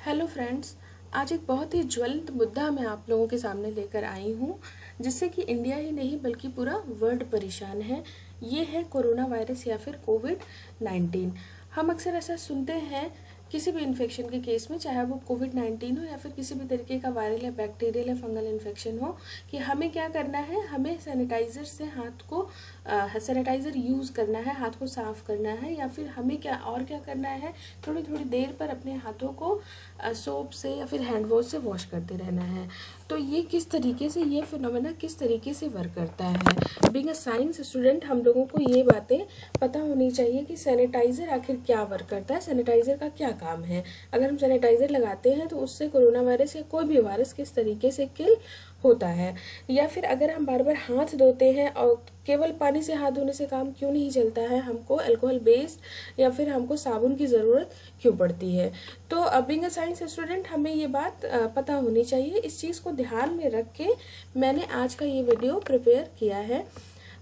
Hello friends, आज एक बहुत ही ज्वलंत मुद्दा मैं आप लोगों के सामने लेकर आई हूँ जिससे कि इंडिया ही नहीं बल्कि पूरा वर्ल्ड परेशान है। ये है कोरोना वायरस या फिर कोविड-19। हम अक्सर ऐसा सुनते हैं किसी भी इन्फेक्शन के केस में, चाहे वो कोविड-19 हो या फिर किसी भी तरीके का वायरल या बैक्टीरियल या फंगल इन्फेक्शन हो, कि हमें क्या करना है, हमें सैनिटाइज़र से हाथ को सैनिटाइज़र यूज़ करना है, हाथ को साफ़ करना है, या फिर हमें क्या करना है, थोड़ी थोड़ी देर पर अपने हाथों को सोप से या फिर हैंड वॉश से वॉश करते रहना है। तो ये किस तरीके से, ये फिनोमेना किस तरीके से वर्क करता है। बीइंग अ साइंस स्टूडेंट हम लोगों को ये बातें पता होनी चाहिए कि सैनिटाइज़र आखिर क्या वर्क करता है, सैनिटाइज़र का क्या काम है। अगर हम सैनिटाइज़र लगाते हैं तो उससे कोरोना वायरस या कोई भी वायरस किस तरीके से किल होता है, या फिर अगर हम बार बार हाथ धोते हैं और केवल पानी से हाथ धोने से काम क्यों नहीं चलता है, हमको अल्कोहल बेस्ड या फिर हमको साबुन की ज़रूरत क्यों पड़ती है। तो बीइंग अ साइंस स्टूडेंट हमें ये बात पता होनी चाहिए। इस चीज़ को ध्यान में रख के मैंने आज का ये वीडियो प्रिपेयर किया है।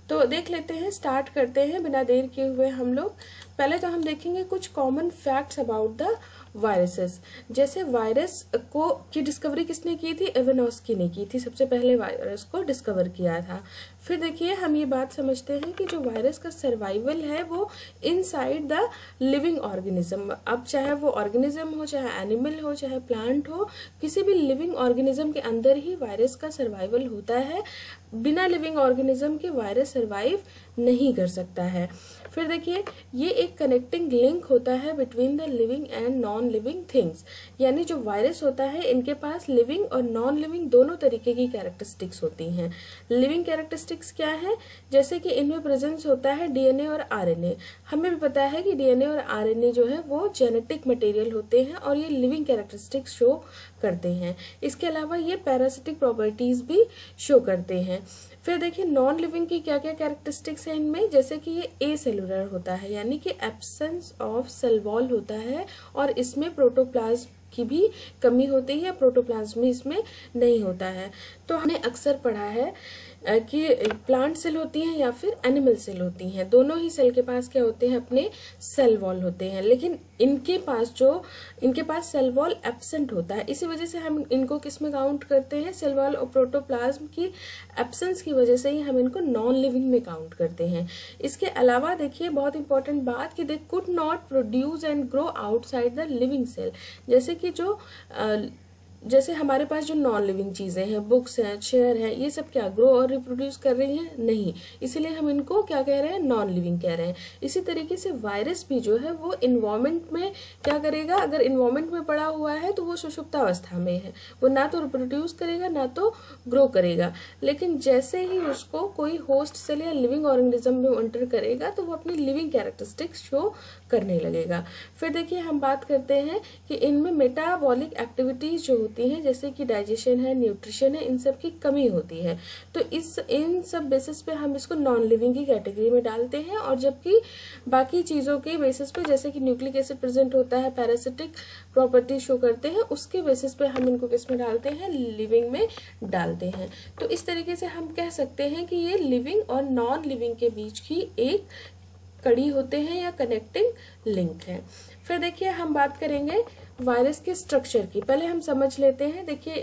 तो देख लेते हैं, स्टार्ट करते हैं बिना देर किए हुए हम लोग। पहले तो हम देखेंगे कुछ common facts about the viruses. जैसे वायरस को की डिस्कवरी किसने की थी, इवानोस्की ने की थी, सबसे पहले वायरस को डिस्कवर किया था। फिर देखिए हम ये बात समझते हैं कि जो वायरस का सर्वाइवल है वो इनसाइड द लिविंग ऑर्गेनिज्म। अब चाहे वो ऑर्गेनिज्म हो, चाहे एनिमल हो, चाहे प्लांट हो, किसी भी लिविंग ऑर्गेनिज्म के अंदर ही वायरस का सर्वाइवल होता है। बिना लिविंग ऑर्गेनिज्म के वायरस सर्वाइव नहीं कर सकता है। फिर देखिए ये एक कनेक्टिंग लिंक होता है between the living and non living things. यानी जो वायरस होता है इनके पास लिविंग और नॉन लिविंग दोनों तरीके की कैरेक्टरिस्टिक्स होती हैं। लिविंग कैरेक्टरिस्टिक्स क्या है, जैसे कि इनमें प्रेजेंस होता है डीएनए और आरएनए। हमें भी पता है कि डीएनए और आरएनए जो है वो जेनेटिक मटेरियल होते हैं और ये लिविंग कैरेक्टरिस्टिक्स शो करते हैं। इसके अलावा ये पैरासिटिक प्रॉपर्टीज भी शो करते हैं। फिर देखिए नॉन लिविंग की क्या क्या कैरेक्टरिस्टिक्स हैं इनमें, जैसे कि ये एसेलुलर होता है, यानी कि एब्सेंस ऑफ सेल वॉल होता है और इसमें प्रोटोप्लाज्म की भी कमी होती है, प्रोटोप्लाज्म इसमें नहीं होता है। तो हमने अक्सर पढ़ा है कि प्लांट सेल होती हैं या फिर एनिमल सेल होती हैं, दोनों ही सेल के पास क्या होते हैं, अपने सेल वॉल होते हैं, लेकिन इनके पास सेल वॉल एब्सेंट होता है। इसी वजह से हम इनको किस में काउंट करते हैं, सेल वॉल और प्रोटोप्लाज्म की एब्सेंस की वजह से ही हम इनको नॉन लिविंग में काउंट करते हैं। इसके अलावा देखिए बहुत इंपॉर्टेंट बात कि they could not produce and grow outside the living cell. जैसे कि जैसे हमारे पास जो नॉन लिविंग चीजें हैं, बुक्स हैं, चेयर है, ये सब क्या ग्रो और रिप्रोड्यूस कर रही हैं? नहीं, इसीलिए हम इनको क्या कह रहे हैं, नॉन लिविंग कह रहे हैं। इसी तरीके से वायरस भी जो है वो इन्वायरमेंट में क्या करेगा, अगर इन्वायरमेंट में पड़ा हुआ है तो वो सुषुप्तावस्था में है, वो ना तो रिप्रोड्यूस करेगा ना तो ग्रो करेगा। लेकिन जैसे ही उसको कोई होस्ट सेल या लिविंग ऑर्गेनिज्म में एंटर करेगा तो वो अपनी लिविंग कैरेक्टरिस्टिक्स शो करने लगेगा। फिर देखिए हम बात करते हैं कि इनमें मेटाबॉलिक एक्टिविटीज जो होती हैं, जैसे कि डाइजेशन है, न्यूट्रिशन है, इन सब की कमी होती है। तो इन सब बेसिस पे हम इसको नॉन लिविंग की कैटेगरी में डालते हैं, और जबकि बाकी चीजों के बेसिस पे, जैसे कि न्यूक्लिक एसिड प्रेजेंट होता है, पैरासिटिक प्रॉपर्टी शो करते हैं, उसके बेसिस पे हम इनको किस में डालते हैं, लिविंग में डालते हैं। तो इस तरीके से हम कह सकते हैं कि ये लिविंग और नॉन लिविंग के बीच की एक कड़ी होते हैं या कनेक्टिंग लिंक है। फिर देखिए हम बात करेंगे वायरस के स्ट्रक्चर की। पहले हम समझ लेते हैं, देखिए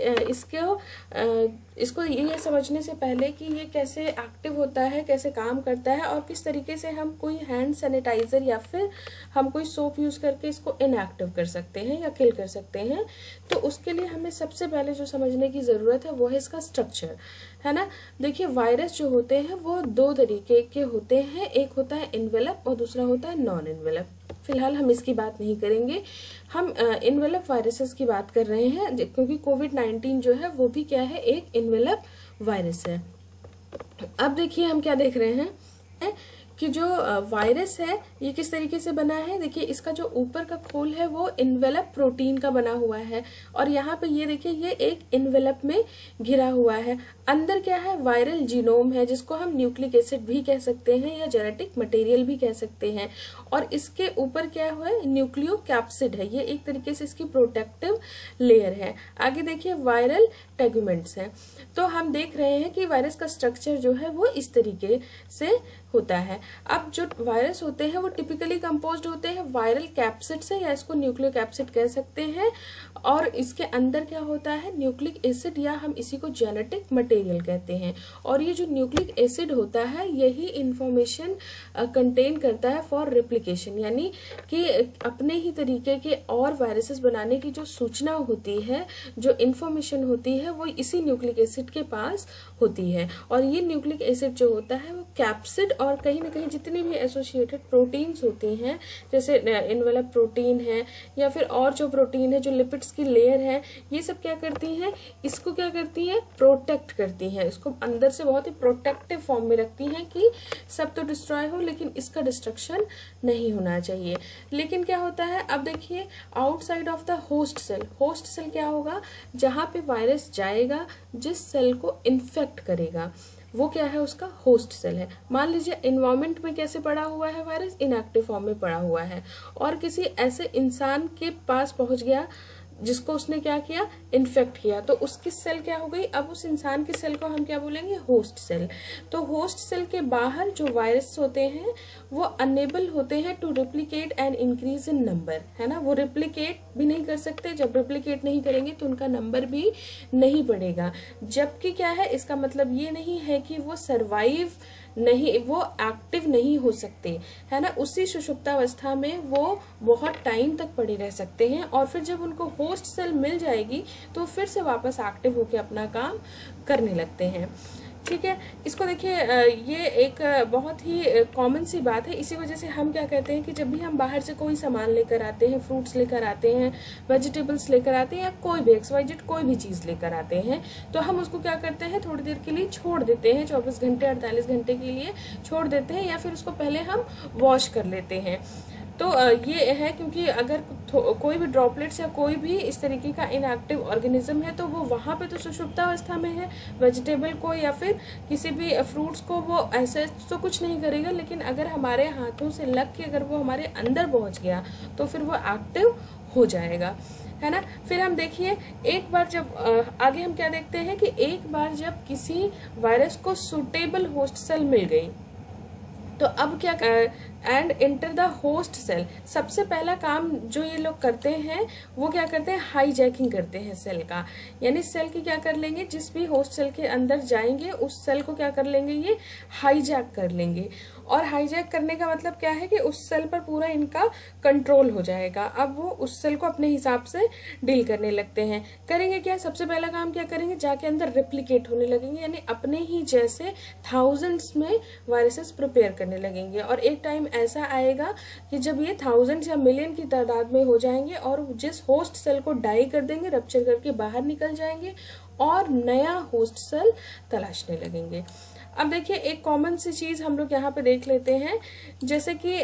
इसको ये समझने से पहले कि ये कैसे एक्टिव होता है, कैसे काम करता है, और किस तरीके से हम कोई हैंड सैनिटाइजर या फिर हम कोई सोप यूज करके इसको इनएक्टिव कर सकते हैं या किल कर सकते हैं। तो उसके लिए हमें सबसे पहले जो समझने की जरूरत है वो है इसका स्ट्रक्चर, है ना। देखिए वायरस जो होते हैं वो दो तरीके के होते हैं, एक होता है इन्वेलप और दूसरा होता है नॉन इन्वेलप। फिलहाल हम इसकी बात नहीं करेंगे, हम इन्वेलप वायरसेस की बात कर रहे हैं, क्योंकि कोविड-19 जो है वो भी क्या है, एक इन्वेलप वायरस है। अब देखिए हम क्या देख रहे हैं कि जो वायरस है ये किस तरीके से बना है। देखिए इसका जो ऊपर का खोल है वो इन्वेलप प्रोटीन का बना हुआ है, और यहाँ पे ये देखिए ये एक इन्वेलप में घिरा हुआ है। अंदर क्या है, वायरल जीनोम है, जिसको हम न्यूक्लिक एसिड भी कह सकते हैं या जेनेटिक मटेरियल भी कह सकते हैं। और इसके ऊपर क्या हुआ है, न्यूक्लियोकैप्सिड है, ये एक तरीके से इसकी प्रोटेक्टिव लेयर है। आगे देखिए वायरल टेगुमेंट्स हैं। तो हम देख रहे हैं कि वायरस का स्ट्रक्चर जो है वो इस तरीके से होता है। अब जो वायरस होते हैं वो टिपिकली कंपोज्ड होते हैं वायरल कैप्सिड से, या इसको न्यूक्लिक एसिड कह सकते हैं, और इसके अंदर क्या होता है न्यूक्लिक एसिड, या हम इसी को जेनेटिक मटेरियल कहते हैं। और ये जो न्यूक्लिक एसिड होता है यही इंफॉर्मेशन कंटेन करता है फॉर रेप्लिकेशन, यानी कि अपने ही तरीके के और वायरसेस बनाने की जो सूचना होती है, जो इंफॉर्मेशन होती है, वो इसी न्यूक्लिक एसिड के पास होती है। और ये न्यूक्लिक एसिड जो होता है वो कैप्सिड और कहीं ना कहीं जितनी भी एसोसिएटेड प्रोटीन्स होती हैं, जैसे इनवेलप प्रोटीन है या फिर और जो प्रोटीन है, जो लिपिड्स की लेयर है, ये सब क्या करती हैं, इसको क्या करती हैं, प्रोटेक्ट करती हैं। इसको अंदर से बहुत ही प्रोटेक्टिव फॉर्म में रखती हैं कि सब तो डिस्ट्रॉय हो लेकिन इसका डिस्ट्रक्शन नहीं होना चाहिए। लेकिन क्या होता है, अब देखिए outside of the host cell, host cell क्या होगा, जहाँ पे वायरस जाएगा, जिस सेल को इन्फेक्ट करेगा, वो क्या है, उसका होस्ट सेल है। मान लीजिए एनवायरमेंट में कैसे पड़ा हुआ है वायरस, इनएक्टिव फॉर्म में पड़ा हुआ है, और किसी ऐसे इंसान के पास पहुंच गया जिसको उसने क्या किया, इन्फेक्ट किया, तो उसकी सेल क्या हो गई, अब उस इंसान की सेल को हम क्या बोलेंगे, होस्ट सेल। तो होस्ट सेल के बाहर जो वायरस होते हैं वो अनेबल होते हैं to replicate and increase in number, है ना। वो रिप्लिकेट भी नहीं कर सकते, जब रिप्लिकेट नहीं करेंगे तो उनका नंबर भी नहीं बढ़ेगा। जबकि क्या है, इसका मतलब ये नहीं है कि वो सरवाइव नहीं, वो एक्टिव नहीं हो सकते, है ना। उसी सुषुप्तावस्था में वो बहुत टाइम तक पड़े रह सकते हैं, और फिर जब उनको होस्ट सेल मिल जाएगी तो फिर से वापस एक्टिव होकर अपना काम करने लगते हैं। ठीक है, इसको देखिए, ये एक बहुत ही कॉमन सी बात है। इसी वजह से हम क्या कहते हैं कि जब भी हम बाहर से कोई सामान लेकर आते हैं, फ्रूट्स लेकर आते हैं, वेजिटेबल्स लेकर आते हैं, या कोई भी XYZ कोई भी चीज़ लेकर आते हैं, तो हम उसको क्या करते हैं, थोड़ी देर के लिए छोड़ देते हैं, 24 घंटे 48 घंटे के लिए छोड़ देते हैं, या फिर उसको पहले हम वॉश कर लेते हैं। तो ये है, क्योंकि अगर कोई भी ड्रॉपलेट्स या कोई भी इस तरीके का इनएक्टिव ऑर्गेनिज्म है तो वो वहाँ पे तो सुषुप्तावस्था में है, वेजिटेबल को या फिर किसी भी फ्रूट्स को वो ऐसे तो कुछ नहीं करेगा, लेकिन अगर हमारे हाथों से लग के अगर वो हमारे अंदर पहुँच गया तो फिर वो एक्टिव हो जाएगा, है ना। फिर हम देखिए, एक बार जब आगे हम क्या देखते हैं कि एक बार जब किसी वायरस को सुटेबल होस्ट सेल मिल गई तो अब क्या, and enter the host cell, सबसे पहला काम जो ये लोग करते हैं वो क्या करते हैं, हाईजैकिंग करते हैं सेल का। यानी सेल की क्या कर लेंगे, जिस भी होस्ट सेल के अंदर जाएंगे उस सेल को क्या कर लेंगे, ये हाईजैक कर लेंगे। और हाईजैक करने का मतलब क्या है कि उस सेल पर पूरा इनका कंट्रोल हो जाएगा। अब वो उस सेल को अपने हिसाब से डील करने लगते हैं। करेंगे क्या, सबसे पहला काम क्या करेंगे, जाके अंदर रेप्लिकेट होने लगेंगे, यानी अपने ही जैसे थाउजेंड्स में वायरसेस प्रिपेयर करने लगेंगे। और एक टाइम ऐसा आएगा कि जब ये थाउजेंड्स या मिलियन की तादाद में हो जाएंगे और जिस होस्ट सेल को डाई कर देंगे, रप्चर करके बाहर निकल जाएंगे और नया होस्ट सेल तलाशने लगेंगे। अब देखिए, एक कॉमन सी चीज हम लोग यहाँ पे देख लेते हैं, जैसे कि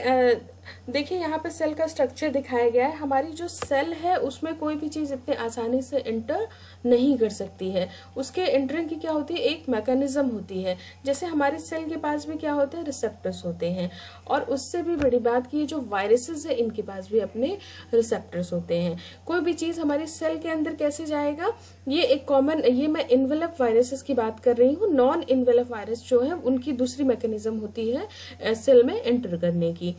देखिए यहाँ पे सेल का स्ट्रक्चर दिखाया गया है। हमारी जो सेल है उसमें कोई भी चीज इतने आसानी से इंटर नहीं कर सकती है। उसके एंटरिंग की क्या होती है, एक मैकेनिज्म होती है। जैसे हमारे सेल के पास भी क्या होते हैं, रिसेप्टर्स होते हैं, और उससे भी बड़ी बात की जो वायरसेस है इनके पास भी अपने रिसेप्टर्स होते हैं। कोई भी चीज हमारी सेल के अंदर कैसे जाएगा, ये एक कॉमन, ये मैं इन्वेलप वायरसेस की बात कर रही हूँ। नॉन इन्वेलप वायरस जो है उनकी दूसरी मैकेनिज्म होती है सेल में एंटर करने की।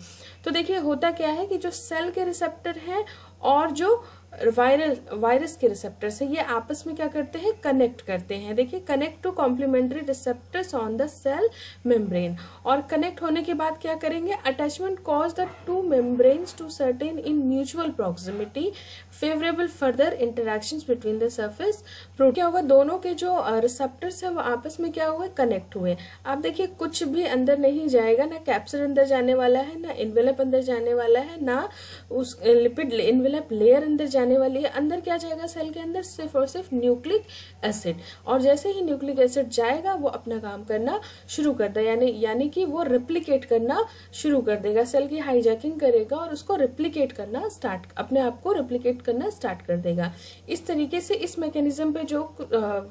तो देखिए होता क्या है कि जो सेल के रिसेप्टर हैं और जो वायरस के रिसेप्टर्स है, ये आपस में क्या करते हैं, कनेक्ट करते हैं। देखिए, connect to complementary receptors on the cell membrane. और कनेक्ट होने के बाद क्या करेंगे, attachment cause the two membranes to certain in mutual proximity favourable further interactions between the surface protein. क्या होगा, दोनों के जो रिसेप्टर्स है वो आपस में क्या हुए, कनेक्ट हुए। आप देखिए कुछ भी अंदर नहीं जाएगा, ना कैप्सिड अंदर जाने वाला है, ना इन्वेलप अंदर जाने वाला है, ना उस लिपिड इन्वेलप लेयर अंदर जाने वाली है। अंदर क्या जाएगा सेल के अंदर, सिर्फ और सिर्फ न्यूक्लिक एसिड। और जैसे ही न्यूक्लिक एसिड जाएगा वो अपना काम करना शुरू कर देगा, यानी कि वो रिप्लिकेट करना शुरू कर देगा। सेल की हाईजैकिंग करेगा और उसको रिप्लिकेट करना स्टार्ट, अपने आप को रिप्लिकेट करना स्टार्ट कर देगा। इस तरीके से इस मैकेनिज्म पे जो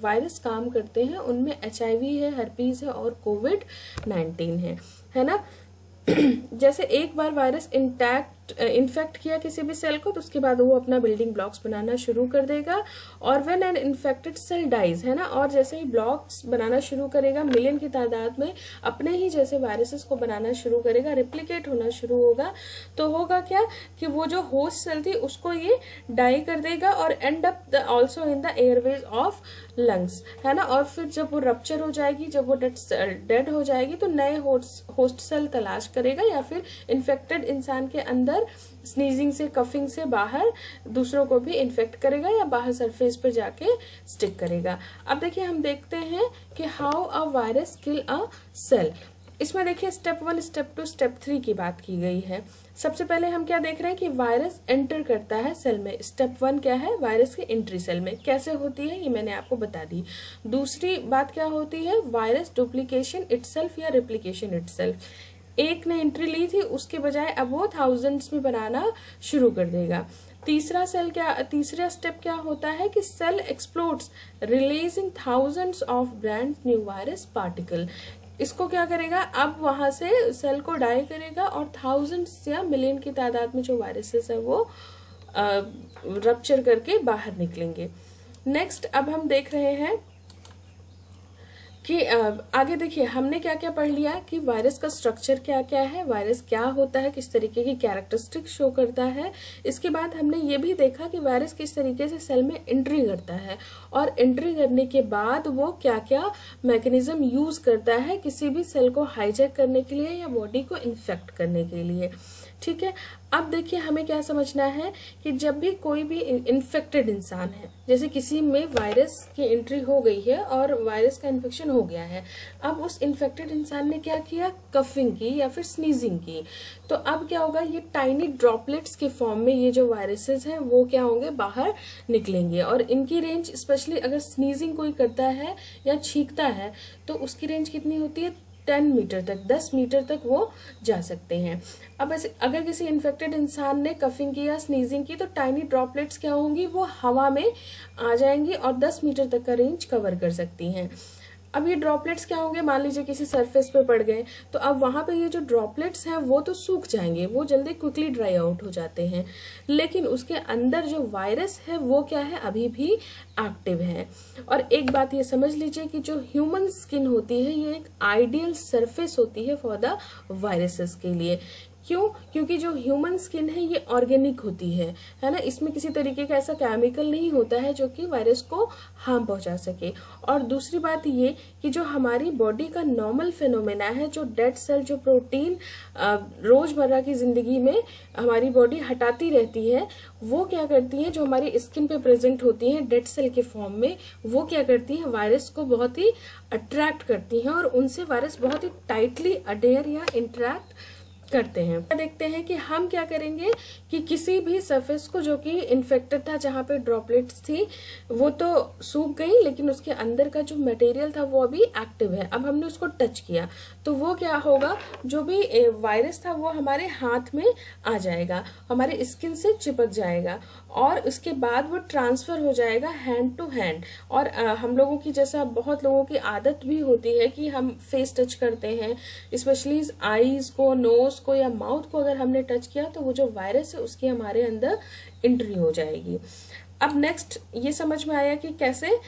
वायरस काम करते हैं उनमें HIV है, हर्पीज है और COVID-19 है ना। जैसे एक बार वायरस इंटैक्ट इन्फेक्ट किया किसी भी सेल को, तो उसके बाद वो अपना बिल्डिंग ब्लॉक्स बनाना शुरू कर देगा। और when an infected cell dies, है ना, और जैसे ही ब्लॉक्स बनाना शुरू करेगा मिलियन की तादाद में, अपने ही जैसे वायरसेस को बनाना शुरू करेगा, रिप्लिकेट होना शुरू होगा, तो होगा क्या कि वो जो होस्ट सेल थी उसको ये डाई कर देगा और and up also in the Airways of lungs, है ना। और फिर जब वो रप्चर हो जाएगी, जब वो डेड हो जाएगी, तो नए होस्ट सेल तलाश करेगा या फिर इन्फेक्टेड इंसान के अंदर स्नीजिंग से, कफिंग से बाहर दूसरों को भी इन्फेक्ट करेगा या बाहर सरफेस पर जाके स्टिक करेगा। अब देखिए हम देखते हैं कि how a virus kill a cell. इसमें देखिए स्टेप 1, स्टेप 2, स्टेप 3 की बात की गई है। सबसे पहले हम क्या देख रहे हैं कि वायरस एंटर करता है सेल में। स्टेप 1 क्या है, वायरस की एंट्री सेल में कैसे होती है ये मैंने आपको बता दी। दूसरी बात क्या होती है, वायरस डुप्लीकेशन इटसेल्फ या रेप्लिकेशन इटसेल्फ। एक ने एंट्री ली थी, उसके बजाय अब वो थाउजेंड्स में बनाना शुरू कर देगा। तीसरा स्टेप क्या होता है कि cell explodes releasing thousands of brand new virus particle. इसको क्या करेगा, अब वहां से सेल को डाई करेगा और थाउजेंड्स या मिलियन की तादाद में जो वायरसेस है वो रप्चर करके बाहर निकलेंगे। नेक्स्ट अब हम देख रहे हैं कि आगे देखिए हमने क्या क्या पढ़ लिया कि वायरस का स्ट्रक्चर क्या क्या है, वायरस क्या होता है, किस तरीके की कैरेक्टरिस्टिक शो करता है। इसके बाद हमने ये भी देखा कि वायरस किस तरीके से सेल में एंट्री करता है और एंट्री करने के बाद वो क्या क्या मैकेनिज्म यूज करता है किसी भी सेल को हाईजैक करने के लिए या बॉडी को इन्फेक्ट करने के लिए। ठीक है, अब देखिए हमें क्या समझना है कि जब भी कोई भी इन्फेक्टेड इंसान है, जैसे किसी में वायरस की एंट्री हो गई है और वायरस का इन्फेक्शन हो गया है, अब उस इन्फेक्टेड इंसान ने क्या किया, कफिंग की या फिर स्नीजिंग की, तो अब क्या होगा, ये टाइनी ड्रॉपलेट्स के फॉर्म में ये जो वायरसेस हैं वो क्या होंगे, बाहर निकलेंगे। और इनकी रेंज स्पेशली अगर स्नीजिंग कोई करता है या छींकता है तो उसकी रेंज कितनी होती है, 10 मीटर तक, 10 मीटर तक वो जा सकते हैं। अब ऐसे अगर किसी इन्फेक्टेड इंसान ने कफिंग की या स्नीजिंग की तो टाइनी ड्रॉपलेट्स क्या होंगी, वो हवा में आ जाएंगी और 10 मीटर तक का रेंज कवर कर सकती हैं। अब ये ड्रॉपलेट्स क्या होंगे, मान लीजिए किसी सरफेस पे पड़ गए तो अब वहां पे ये जो ड्रॉपलेट्स हैं वो तो सूख जाएंगे, वो जल्दी क्विकली ड्राई आउट हो जाते हैं, लेकिन उसके अंदर जो वायरस है वो क्या है, अभी भी एक्टिव है। और एक बात ये समझ लीजिए कि जो ह्यूमन स्किन होती है ये एक आइडियल सरफेस होती है फॉर द वायरसेस के लिए। क्यों, क्योंकि जो ह्यूमन स्किन है ये ऑर्गेनिक होती है ना, इसमें किसी तरीके का ऐसा केमिकल नहीं होता है जो कि वायरस को हार्म पहुंचा सके। और दूसरी बात ये कि जो हमारी बॉडी का नॉर्मल फिनोमेना है, जो डेड सेल, जो प्रोटीन रोजमर्रा की जिंदगी में हमारी बॉडी हटाती रहती है, वो क्या करती है, जो हमारी स्किन पे प्रेजेंट होती है डेड सेल के फॉर्म में, वो क्या करती है, वायरस को बहुत ही अट्रैक्ट करती हैं और उनसे वायरस बहुत ही टाइटली अडेयर या इंटरैक्ट करते हैं। देखते हैं कि हम क्या करेंगे कि किसी भी सरफेस को जो कि इन्फेक्टेड था, जहां पे ड्रॉपलेट्स थी वो तो सूख गई, लेकिन उसके अंदर का जो मटेरियल था वो अभी एक्टिव है। अब हमने उसको टच किया तो वो क्या होगा, जो भी वायरस था वो हमारे हाथ में आ जाएगा, हमारे स्किन से चिपक जाएगा और उसके बाद वो ट्रांसफर हो जाएगा हैंड टू हैंड। और हम लोगों की, जैसा बहुत लोगों की आदत भी होती है कि हम फेस टच करते हैं, स्पेशली आईज को, नोज को या माउथ को अगर हमने टच किया तो वो जो वायरस है उसकी हमारे अंदर एंट्री हो जाएगी। अब नेक्स्ट ये समझ में आया कि कैसे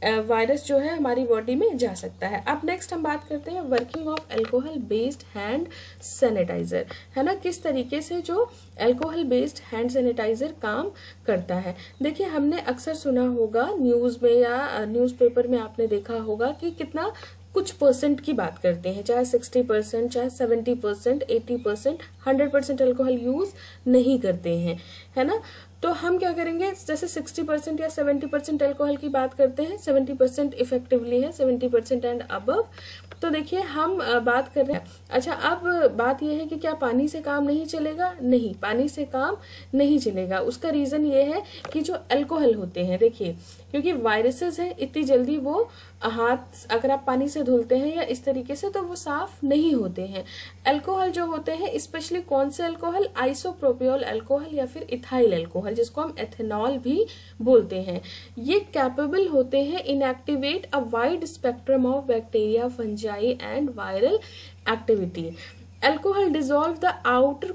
वायरस जो है हमारी बॉडी में जा सकता है। अब नेक्स्ट हम बात करते हैं working of alcohol based hand sanitiser, है ना, किस तरीके से जो अल्कोहल बेस्ड हैंड सैनिटाइजर काम करता है। देखिए हमने अक्सर सुना होगा न्यूज में या न्यूज़पेपर में आपने देखा होगा कि कितना कुछ परसेंट की बात करते हैं, चाहे 60%, चाहे 70%, 80%, 100% अल्कोहल यूज नहीं करते हैं, है ना। तो हम क्या करेंगे, जैसे 60% या 70% अल्कोहल की बात करते हैं, 70% इफेक्टिवली है, 70% एंड अबव। तो देखिए हम बात कर रहे हैं। अच्छा, अब बात यह है कि क्या पानी से काम नहीं चलेगा? नहीं, पानी से काम नहीं चलेगा। उसका रीजन ये है कि जो अल्कोहल होते हैं, देखिए क्योंकि वायरसेस हैं, इतनी जल्दी वो हाथ अगर आप पानी से धुलते हैं या इस तरीके से तो वो साफ नहीं होते हैं। अल्कोहल जो होते हैं, स्पेशली कौन से अल्कोहल, आइसोप्रोपियोल अल्कोहल या फिर इथाइल अल्कोहल, जिसको हम एथेनॉल भी बोलते हैं, ये कैपेबल होते हैं inactivate a wide spectrum of bacteria, fungi and viral activity. Alcohol dissolve the outer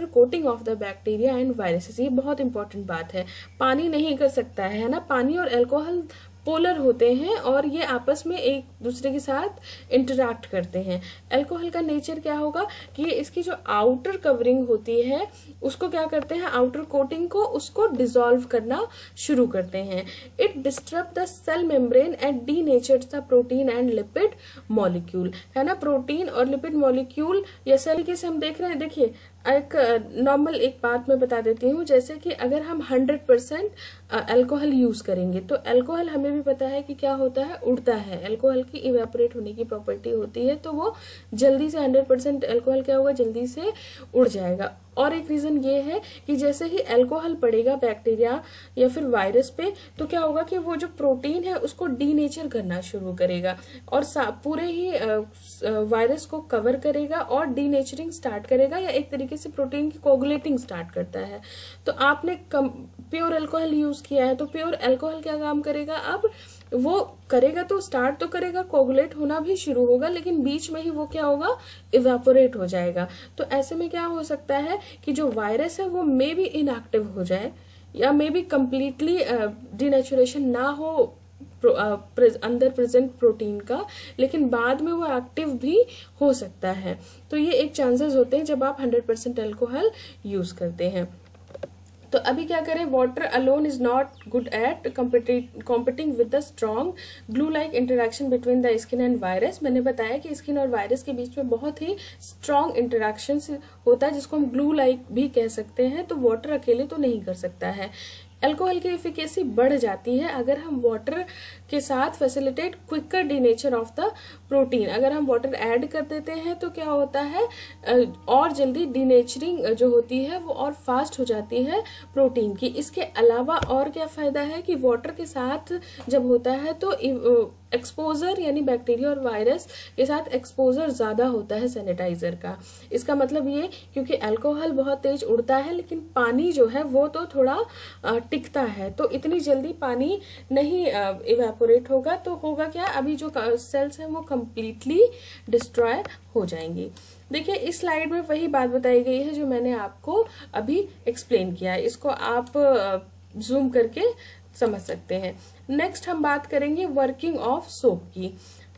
coating of the bacteria and viruses. ये बहुत इंपॉर्टेंट बात है, पानी नहीं कर सकता है ना, पानी और अल्कोहल पोलर होते हैं और ये आपस में एक दूसरे के साथ इंटरैक्ट करते हैं। अल्कोहल का नेचर क्या होगा कि ये इसकी जो आउटर कवरिंग होती है उसको क्या करते हैं, आउटर कोटिंग को उसको डिसॉल्व करना शुरू करते हैं। It disturb the cell membrane and denatures the protein and lipid molecule, है ना। प्रोटीन और लिपिड मॉलिक्यूल या सेल के से हम देख रहे हैं, देखिए एक नॉर्मल एक बात मैं बता देती हूँ, जैसे कि अगर हम 100% अल्कोहल यूज करेंगे तो अल्कोहल हमें भी पता है कि क्या होता है, उड़ता है। अल्कोहल की इवेपोरेट होने की प्रॉपर्टी होती है, तो वो जल्दी से 100% अल्कोहल क्या होगा, जल्दी से उड़ जाएगा। और एक रीजन ये है कि जैसे ही अल्कोहल पड़ेगा बैक्टीरिया या फिर वायरस पे तो क्या होगा कि वो जो प्रोटीन है उसको डीनेचर करना शुरू करेगा और पूरे ही वायरस को कवर करेगा और डीनेचरिंग स्टार्ट करेगा, या एक तरीके से प्रोटीन की कोगुलेटिंग स्टार्ट करता है। तो आपने प्योर अल्कोहल यूज किया है तो प्योर अल्कोहल क्या काम करेगा, अब वो करेगा तो स्टार्ट तो करेगा, कोगुलेट होना भी शुरू होगा, लेकिन बीच में ही वो क्या होगा, इवेपोरेट हो जाएगा। तो ऐसे में क्या हो सकता है कि जो वायरस है वो मे बी इनएक्टिव हो जाए या मे बी कंप्लीटली डिनेचुरेशन ना हो अंदर प्रेजेंट प्रोटीन का, लेकिन बाद में वो एक्टिव भी हो सकता है। तो ये एक चांसेस होते हैं जब आप 100% अल्कोहल यूज करते हैं। तो अभी क्या करें, water alone is not good at competing with the strong glue like interaction between the skin and virus. मैंने बताया कि स्किन और वायरस के बीच में बहुत ही स्ट्रॉन्ग इंटरेक्शन होता है जिसको हम ग्लू लाइक भी कह सकते हैं, तो वाटर अकेले तो नहीं कर सकता है। अल्कोहल की एफिकेसी बढ़ जाती है अगर हम वाटर के साथ facilitate quicker denature of the protein. अगर हम वाटर ऐड कर देते हैं तो क्या होता है, और जल्दी डीनेचरिंग जो होती है वो और फास्ट हो जाती है प्रोटीन की। इसके अलावा और क्या फायदा है कि वाटर के साथ जब होता है तो एक्सपोजर यानी बैक्टीरिया और वायरस के साथ एक्सपोजर ज्यादा होता है सैनिटाइजर का। इसका मतलब ये, क्योंकि अल्कोहल बहुत तेज उड़ता है लेकिन पानी जो है वो तो थोड़ा टिकता है, तो इतनी जल्दी पानी नहीं इवेपोरेट होगा, तो होगा क्या, अभी जो सेल्स हैं वो कंप्लीटली डिस्ट्रॉय हो जाएंगी। देखिए इस स्लाइड में वही बात बताई गई है जो मैंने आपको अभी एक्सप्लेन किया है, इसको आप जूम करके समझ सकते हैं। नेक्स्ट हम बात करेंगे वर्किंग ऑफ सोप की।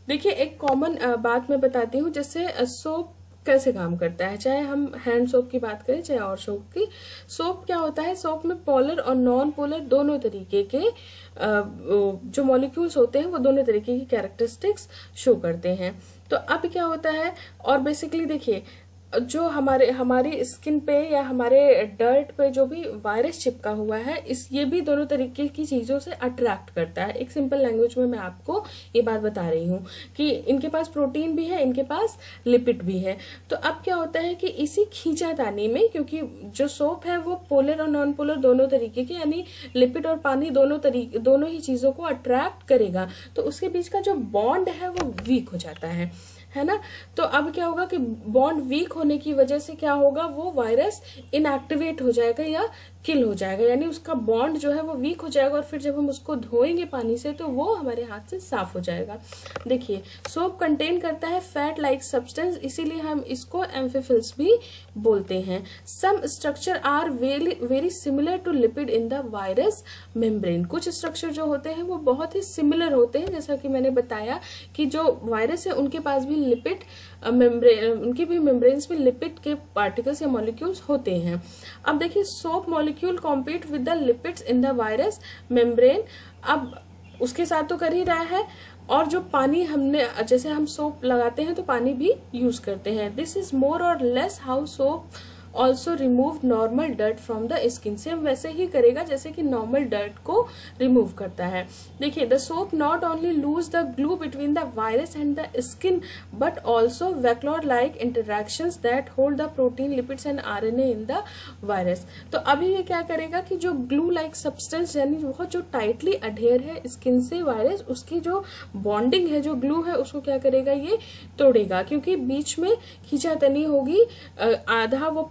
देखिए एक कॉमन बात मैं बताती हूँ, जैसे सोप कैसे काम करता है, चाहे हम हैंड सोप की बात करें चाहे और सोप की। सोप क्या होता है, सोप में पोलर और नॉन पोलर दोनों तरीके के जो मॉलिक्यूल्स होते हैं वो दोनों तरीके की कैरेक्टरिस्टिक्स शो करते हैं। तो अब क्या होता है, और बेसिकली देखिए जो हमारी स्किन पे या हमारे डर्ट पे जो भी वायरस चिपका हुआ है, ये भी दोनों तरीके की चीजों से अट्रैक्ट करता है। एक सिंपल लैंग्वेज में मैं आपको ये बात बता रही हूँ कि इनके पास प्रोटीन भी है, इनके पास लिपिड भी है। तो अब क्या होता है कि इसी खींचातानी में, क्योंकि जो सोप है वो पोलर और नॉन पोलर दोनों तरीके के, यानी लिपिड और पानी दोनों ही चीजों को अट्रैक्ट करेगा, तो उसके बीच का जो बॉन्ड है वो वीक हो जाता है ना। तो अब क्या होगा कि बॉन्ड वीक होने की वजह से क्या होगा, वो वायरस इनएक्टिवेट हो जाएगा या किल हो जाएगा, यानी उसका बॉन्ड जो है वो वीक हो जाएगा, और फिर जब हम उसको धोएंगे पानी से तो वो हमारे हाथ से साफ हो जाएगा। देखिए सोप कंटेन करता है फैट लाइक सब्सटेंस, इसीलिए हम इसको एम्फिफिल्स भी बोलते हैं। Some structure are very similar to lipid in the virus membrane. कुछ स्ट्रक्चर जो होते हैं वो बहुत ही सिमिलर होते हैं, जैसा कि मैंने बताया कि जो वायरस है उनके पास भी लिपिड मेम्ब्रेन, उनकी भी मेम्ब्रेन्स में लिपिड के पार्टिकल्स या मॉलिक्यूल्स होते हैं। अब देखिए soap molecule compete with the lipids in the virus membrane. अब उसके साथ तो कर ही रहा है, और जो पानी हमने, जैसे हम सोप लगाते हैं तो पानी भी यूज करते हैं। दिस इज मोर और less how soap also remove normal dirt from the skin. Same वैसे ही करेगा जैसे कि नॉर्मल डर्ट को रिमूव करता है। देखिए the soap not only loose the glue between the virus and the skin but also Velcro like interactions that hold the protein lipids and RNA in the virus. तो अभी ये क्या करेगा कि जो ग्लू लाइक सब्सटेंस यानी बहुत जो टाइटली अडेयर है स्किन से वायरस, उसकी जो बॉन्डिंग है, जो ग्लू है, उसको क्या करेगा, ये तोड़ेगा, क्योंकि बीच में खींचातनी होगी, आधा वो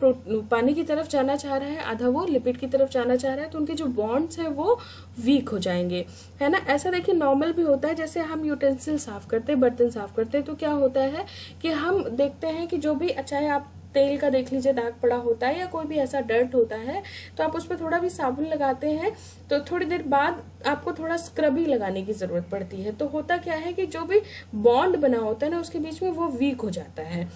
पानी की तरफ जाना चाह रहा है, आधा वो लिपिड की तरफ जाना चाह रहा है, तो उनके जो बॉन्ड्स हैं वो वीक हो जाएंगे, है ना। ऐसा देखिए नॉर्मल भी होता है, जैसे हम यूटेंसिल साफ करते हैं, बर्तन साफ करते हैं, तो क्या होता है कि हम देखते हैं कि जो भी, चाहे आप तेल का देख लीजिए दाग पड़ा होता है या कोई भी ऐसा डर्ट होता है, तो आप उस पर थोड़ा भी साबुन लगाते हैं तो थोड़ी देर बाद आपको थोड़ा स्क्रबिंग लगाने की जरूरत पड़ती है। तो होता क्या है कि जो भी बॉन्ड बना होता है ना उसके बीच में वो वीक हो जाता है,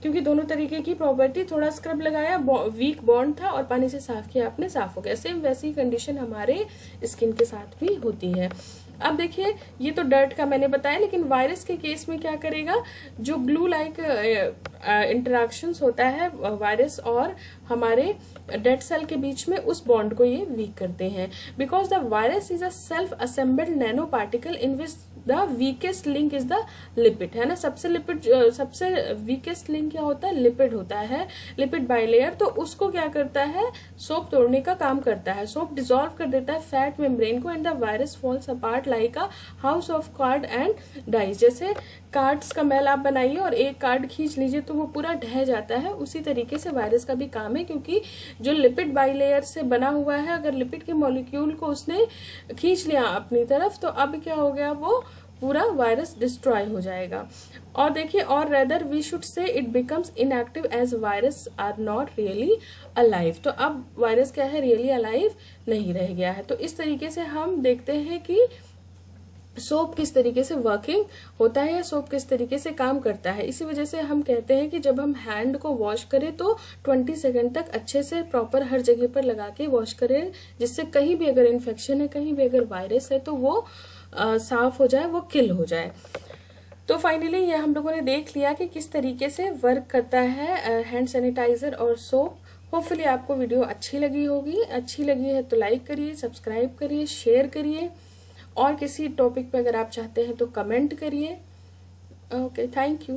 क्योंकि दोनों तरीके की प्रॉपर्टी, थोड़ा स्क्रब लगाया, वीक बॉन्ड था, और पानी से साफ किया आपने, साफ हो गया। सेम वैसी कंडीशन हमारे स्किन के साथ भी होती है। अब देखिए ये तो डर्ट का मैंने बताया, लेकिन वायरस के केस में क्या करेगा, जो ग्लू लाइक इंटरेक्शंस होता है वायरस और हमारे डेड सेल के बीच में, उस बॉन्ड को ये वीक करते हैं। Because the virus is a self assembled nano particle in which the weakest link is the lipid, है ना। सबसे वीकेस्ट लिंक क्या होता है, लिपिड होता है, लिपिड बाइलेयर। तो उसको क्या करता है, सोप तोड़ने का काम करता है, सोप डिसॉल्व कर देता है फैट मेम्ब्रेन को, and the virus falls apart like a house of card and dies. जैसे कार्ड्स का मैल आप बनाइए और एक कार्ड खींच लीजिए तो वो पूरा ढह जाता है, उसी तरीके से वायरस का भी काम है, क्योंकि जो लिपिड बाइलेयर से बना हुआ है, अगर लिपिड के मॉलिक्यूल को उसने खींच लिया अपनी तरफ, तो अब क्या हो गया, वो पूरा वायरस डिस्ट्रॉय हो जाएगा। और देखिए, और rather we should say it becomes inactive as virus are not really alive. तो अब वायरस क्या है, रियली अलाइव नहीं रह गया है। तो इस तरीके से हम देखते हैं कि सोप किस तरीके से वर्किंग होता है या सोप किस तरीके से काम करता है। इसी वजह से हम कहते हैं कि जब हम हैंड को वॉश करें तो 20 सेकंड तक अच्छे से प्रॉपर हर जगह पर लगा के वॉश करें, जिससे कहीं भी अगर इन्फेक्शन है, कहीं भी अगर वायरस है, तो वो साफ हो जाए, वो किल हो जाए। तो फाइनली ये हम लोगों ने देख लिया कि किस तरीके से वर्क करता है हैंड सैनिटाइजर और सोप। होपफुली आपको वीडियो अच्छी लगी होगी। अच्छी लगी है तो लाइक करिए, सब्सक्राइब करिए, शेयर करिए, और किसी टॉपिक पे अगर आप चाहते हैं तो कमेंट करिए। Okay, thank you.